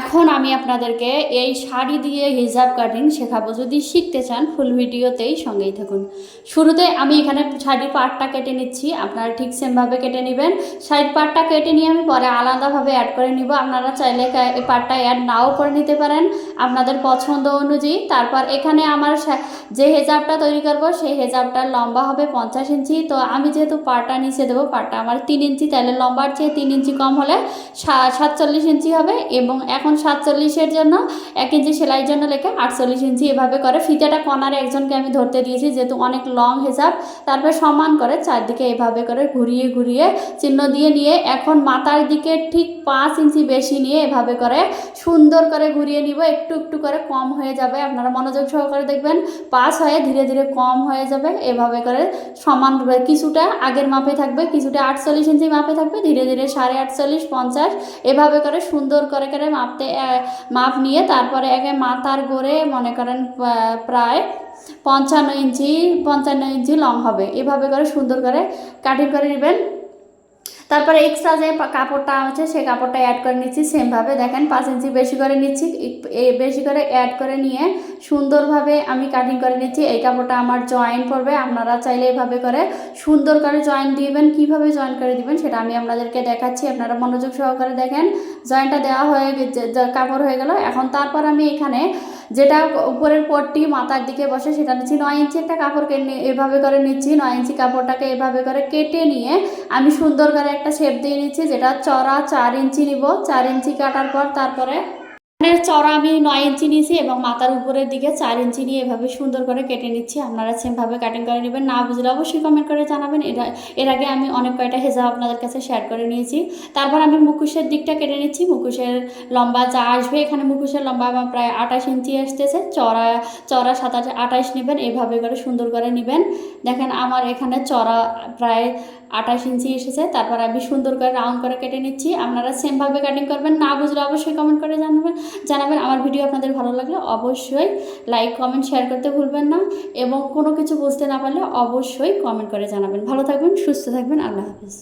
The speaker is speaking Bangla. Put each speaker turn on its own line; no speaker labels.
এখন আমি আপনাদেরকে এই শাড়ি দিয়ে হিজাব কাটিং শেখাবো। যদি শিখতে চান ফুল ভিডিওতেই সঙ্গেই থাকুন। শুরুতে আমি এখানে শাড়ির পাড়টা কেটে নিচ্ছি, আপনারা ঠিক সেমভাবে কেটে নেবেন। শাড়ির পাড়টা কেটে নিয়ে আমি পরে আলাদাভাবে অ্যাড করে নিব। আপনারা চাইলে এই পাড়টা অ্যাড নাও করে নিতে পারেন আপনাদের পছন্দ অনুযায়ী। তারপর এখানে আমার যে হেজাবটা তৈরি করব সেই হেজাবটার লম্বা হবে 50 ইঞ্চি। তো আমি যেহেতু পাড়টা নিচে দেবো, পাড়টা আমার 3 ইঞ্চি, তাহলে লম্বার চেয়ে 3 ইঞ্চি কম হলে 47 ইঞ্চি হবে। এবং এখন 47-এর জন্য 1 ইঞ্চি সেলাইয়ের জন্য লেখা 48 ইঞ্চি, এভাবে করে ফিতাটা কর্নারে একজনকে আমি ধরতে দিয়েছি যেহেতু অনেক লং হিসাব। তারপর সমান করে চারদিকে এভাবে করে ঘুরিয়ে ঘুরিয়ে চিহ্ন দিয়ে নিয়ে এখন মাথার দিকে ঠিক 5 ইঞ্চি বেশি নিয়ে এভাবে করে সুন্দর করে ঘুরিয়ে নিব। একটু একটু করে কম হয়ে যাবে, আপনারা মনোযোগ সহকারে দেখবেন। পাস হয়ে ধীরে ধীরে কম হয়ে যাবে। এভাবে করে সমান কিছুটা আগের মাপে থাকবে, কিছুটা 48 ইঞ্চি মাপে থাকবে, ধীরে ধীরে 48.5 50 এভাবে করে সুন্দর করে করে মাপ নিয়ে তারপরে একে মাথার গোড়ে মনে করেন প্রায় 55 ইঞ্চি লং হবে। এভাবে করে সুন্দর করে কাটিং করে নেবেন। তারপরে এক্সট্রা যে কাপড়টা আছে সেই কাপড়টা অ্যাড করে নিচ্ছি সেমভাবে। দেখেন 5 ইঞ্চি বেশি করে নিচ্ছি, বেশি করে অ্যাড করে নিয়ে সুন্দরভাবে আমি কাটিং করে নিচ্ছি। এই কাপড়টা আমার জয়েন পড়বে, আপনারা চাইলে এভাবে করে সুন্দর করে জয়েন দিবেন। কিভাবে জয়েন করে দিবেন সেটা আমি আপনাদেরকে দেখাচ্ছি, আপনারা মনোযোগ সহকারে দেখেন। জয়েনটা দেওয়া হয়ে গেছে, কাপড় হয়ে গেল। এখন তারপর আমি এখানে যেটা উপরের পট্টি মাথার দিকে বসে সেটা নিচ্ছি 9 ইঞ্চি একটা কাপড় এভাবে করে নিচ্ছি। 9 ইঞ্চি কাপড়টাকে এভাবে করে কেটে নিয়ে আমি সুন্দর করে একটা শেপ দিয়ে নিচ্ছি, যেটা চড়া 4 ইঞ্চি নিব। 4 ইঞ্চি কাটার পর তারপরে চড়া আমি 9 ইঞ্চি নিয়েছি এবং মাথার উপরের দিকে 4 ইঞ্চি নিয়ে এভাবে সুন্দর করে কেটে নিচ্ছি। আপনারা সেমভাবে কাটিং করে নেবেন। না বুঝলে অবশ্যই কমেন্ট করে জানাবেন। এর আগে আমি অনেক কয়টা হেজাব আপনাদের কাছে শেয়ার করে নিয়েছি। তারপর আমি মুখোশের দিকটা কেটে নিচ্ছি। মুখোশের লম্বা যা আসবে, এখানে মুখোশের লম্বা আমার প্রায় 28 ইঞ্চি আসতেছে। চড়া 27-28 নেবেন, এভাবে করে সুন্দর করে নেবেন। দেখেন আমার এখানে চড়া প্রায় 28 ইঞ্চি এসেছে। তারপর আমি সুন্দর করে রাউন্ড করে কেটে নিচ্ছি। আপনারা সেমভাবে কাটিং করবেন। না বুঝলে অবশ্যই কমেন্ট করে জানাবেন। আমার ভিডিও আপনাদের ভালো লাগলে অবশ্যই লাইক কমেন্ট শেয়ার করতে ভুলবেন না, এবং কোনো কিছু বুঝতে না পারলে অবশ্যই কমেন্ট করে জানাবেন। ভালো থাকবেন, সুস্থ থাকবেন। আল্লাহ হাফিজ।